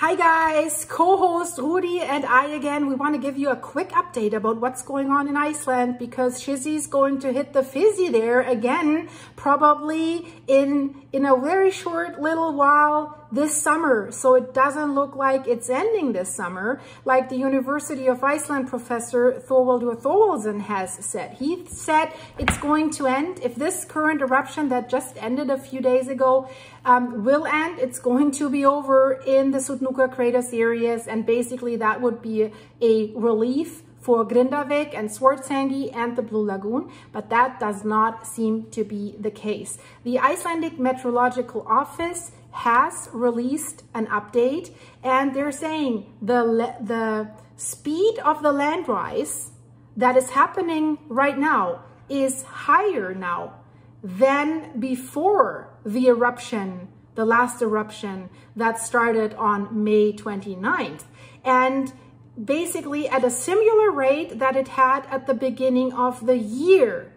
Hi guys, co-host Rudi and I again. We want to give you a quick update about what's going on in Iceland because Shizzy's going to hit the fizzy there again, probably in a very short little while this summer. So it doesn't look like it's ending this summer, like the University of Iceland professor Thorvaldur Thorvaldsson has said. He said it's going to end. If this current eruption that just ended a few days ago will end, it's going to be over in the Sutnuka crater series, and basically that would be a relief for Grindavik and Swartsengi and the Blue Lagoon, but that does not seem to be the case. The Icelandic Meteorological Office has released an update, and they're saying the speed of the land rise that is happening right now is higher now than before the eruption, the last eruption that started on May 29th. And basically at a similar rate that it had at the beginning of the year.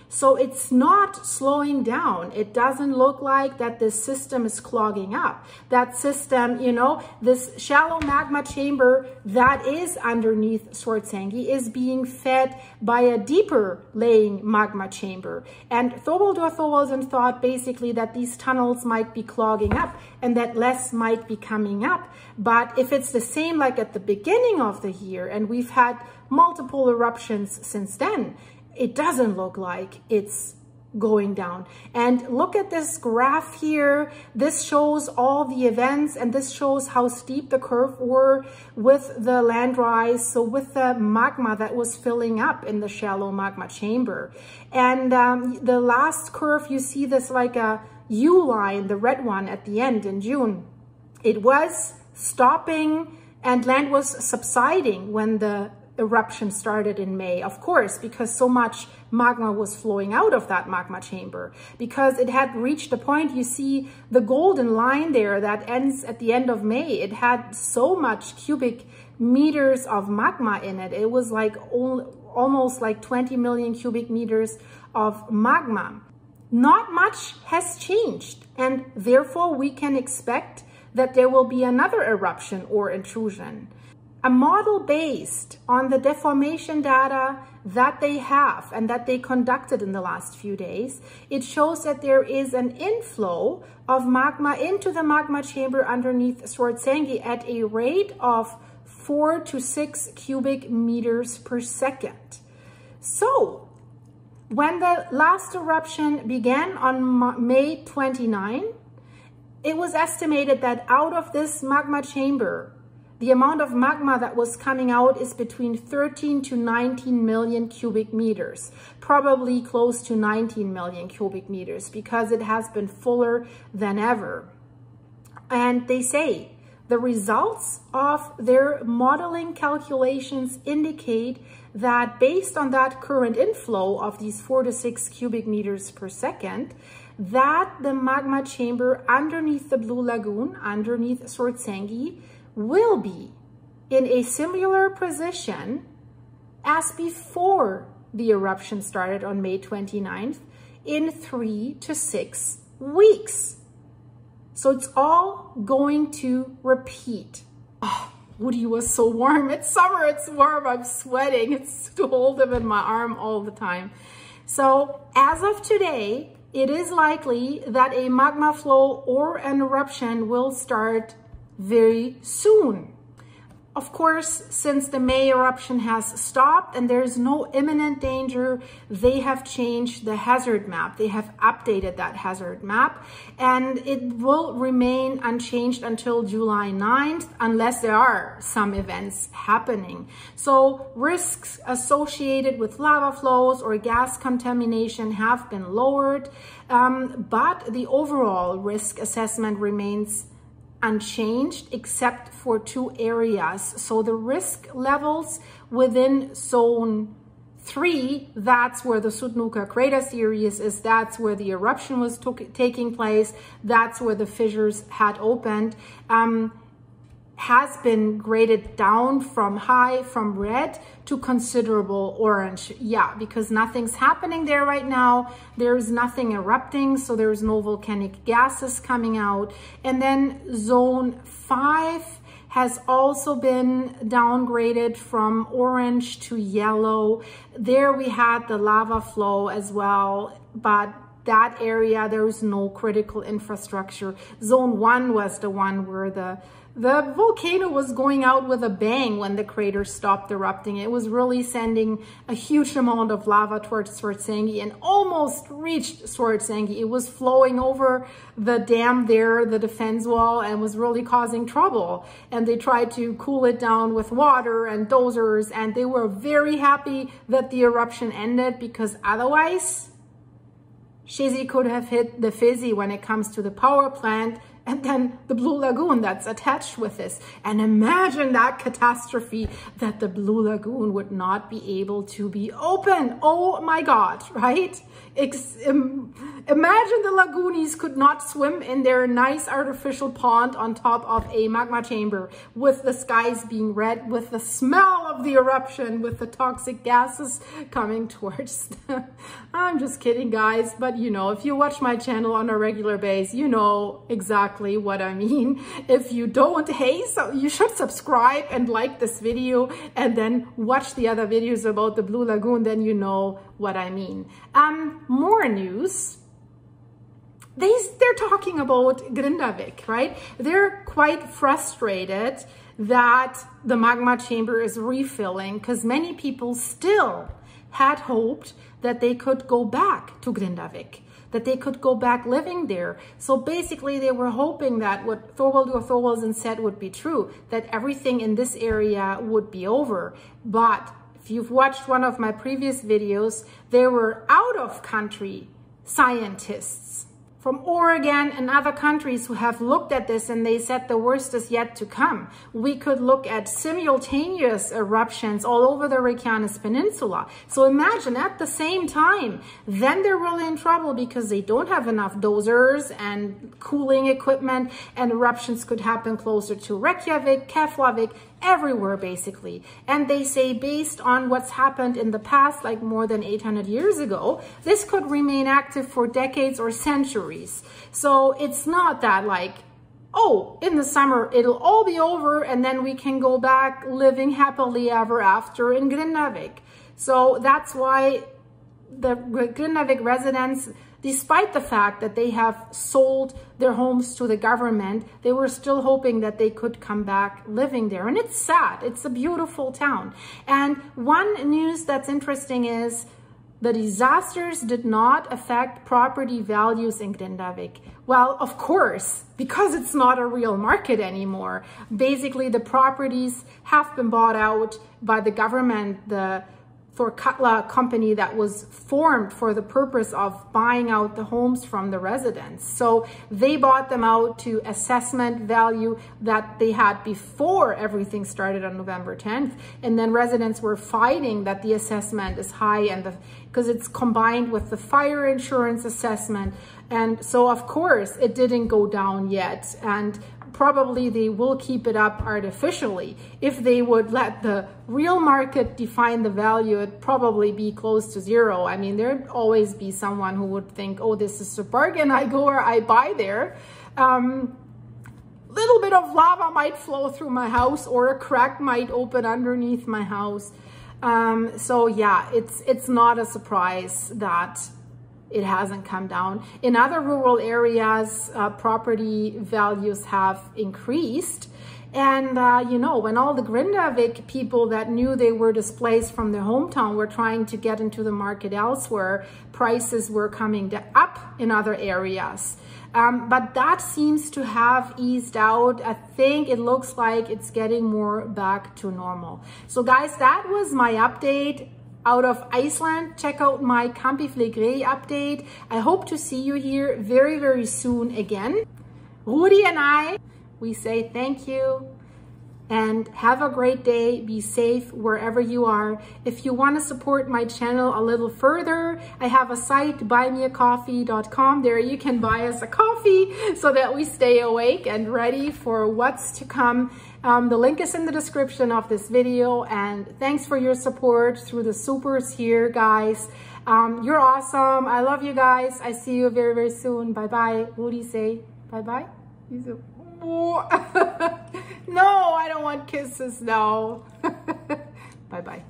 So it's not slowing down. It doesn't look like that this system is clogging up. That system, you know, this shallow magma chamber that is underneath Swartsengi is being fed by a deeper laying magma chamber. And Thorvaldur Thorvaldsson thought basically that these tunnels might be clogging up and that less might be coming up. But if it's the same like at the beginning of the year, and we've had multiple eruptions since then, it doesn't look like it's going down. And look at this graph here. This shows all the events, and this shows how steep the curve were with the land rise. So with the magma that was filling up in the shallow magma chamber. And the last curve, you see this like a U line, the red one at the end in June. It was stopping and land was subsiding when the eruption started in May, of course, because so much magma was flowing out of that magma chamber, because it had reached a point. You see the golden line there that ends at the end of May. It had so much cubic meters of magma in it. It was like almost like 20 million cubic meters of magma. Not much has changed, and therefore we can expect that there will be another eruption or intrusion. A model based on the deformation data that they have and that they conducted in the last few days, it shows that there is an inflow of magma into the magma chamber underneath Swartsengi at a rate of 4 to 6 cubic meters per second. So when the last eruption began on May 29, it was estimated that out of this magma chamber, the amount of magma that was coming out is between 13 to 19 million cubic meters, probably close to 19 million cubic meters, because it has been fuller than ever. And they say the results of their modeling calculations indicate that based on that current inflow of these 4 to 6 cubic meters per second, that the magma chamber underneath the Blue Lagoon, underneath Swartsengi, will be in a similar position as before the eruption started on May 29th in 3 to 6 weeks. So it's all going to repeat. Oh, Woody was so warm. It's summer, it's warm, I'm sweating. It's to hold him in my arm all the time. So as of today, it is likely that a magma flow or an eruption will start very soon. Of course, since the May eruption has stopped and there is no imminent danger, they have changed the hazard map. They have updated that hazard map, and it will remain unchanged until July 9th unless there are some events happening. So risks associated with lava flows or gas contamination have been lowered, but the overall risk assessment remains unchanged except for 2 areas. So the risk levels within zone 3, that's where the Sutnuka crater series is, that's where the eruption was taking place, that's where the fissures had opened, has been graded down from high, from red to considerable orange. Yeah, because nothing's happening there right now. There's nothing erupting, so there's no volcanic gases coming out. And then zone 5 has also been downgraded from orange to yellow. There we had the lava flow as well, but that area, there was no critical infrastructure. Zone 1 was the one where the volcano was going out with a bang when the crater stopped erupting. It was really sending a huge amount of lava towards Swartsengi and almost reached Swartsengi. It was flowing over the dam there, the defense wall, and was really causing trouble. And they tried to cool it down with water and dozers, and they were very happy that the eruption ended, because otherwise Shizzy could have hit the fizzy when it comes to the power plant, and then the Blue Lagoon that's attached with this. And imagine that catastrophe, that the Blue Lagoon would not be able to be open. Oh my God, right? Imagine the Lagoonies could not swim in their nice artificial pond on top of a magma chamber, with the skies being red, with the smell of the eruption, with the toxic gases coming towards them. I'm just kidding, guys, but you know, if you watch my channel on a regular basis, you know exactly what I mean. If you don't, hey, so you should subscribe and like this video, and then watch the other videos about the Blue Lagoon, then you know what I mean. More news. They're talking about Grindavik, right? They're quite frustrated that the magma chamber is refilling, because many people still had hoped that they could go back to Grindavik, that they could go back living there. So basically they were hoping that what Thorvaldur Thorvaldsen said would be true, that everything in this area would be over. But if you've watched one of my previous videos, there were out-of-country scientists from Oregon and other countries who have looked at this, and they said the worst is yet to come. We could look at simultaneous eruptions all over the Reykjanes Peninsula. So imagine at the same time, then they're really in trouble, because they don't have enough dozers and cooling equipment, and eruptions could happen closer to Reykjavik, Keflavik, everywhere basically. And they say, based on what's happened in the past, like more than 800 years ago, this could remain active for decades or centuries. So it's not that like, oh, in the summer it'll all be over and then we can go back living happily ever after in Grindavik. So that's why the Grindavik residents, despite the fact that they have sold their homes to the government, they were still hoping that they could come back living there. And it's sad. It's a beautiful town. And one news that's interesting is the disasters did not affect property values in Grindavik. Well, of course, because it's not a real market anymore. Basically, the properties have been bought out by the government, the Katla company that was formed for the purpose of buying out the homes from the residents. So they bought them out to assessment value that they had before everything started on November 10th. And then residents were fighting that the assessment is high, and because it's combined with the fire insurance assessment. And so of course it didn't go down yet. And probably they will keep it up artificially. If they would let the real market define the value, it'd probably be close to zero. I mean, there'd always be someone who would think, oh, this is a bargain, I go or I buy there. Little bit of lava might flow through my house, or a crack might open underneath my house. So yeah, it's not a surprise that it hasn't come down. In other rural areas, property values have increased. And, you know, when all the Grindavik people that knew they were displaced from their hometown were trying to get into the market elsewhere, prices were coming up in other areas. But that seems to have eased out. I think it looks like it's getting more back to normal. So guys, that was my update out of Iceland. Check out my Campiflegre update. I hope to see you here very, very soon again. Rudi and I, we say thank you and have a great day. Be safe wherever you are. If you want to support my channel a little further, I have a site, buymeacoffee.com. There you can buy us a coffee so that we stay awake and ready for what's to come. The link is in the description of this video, and thanks for your support through the supers here, guys. You're awesome. I love you guys. I see you very, very soon. Bye-bye. What do you say? Bye-bye? No, I don't. don't want kisses, no. Bye-bye.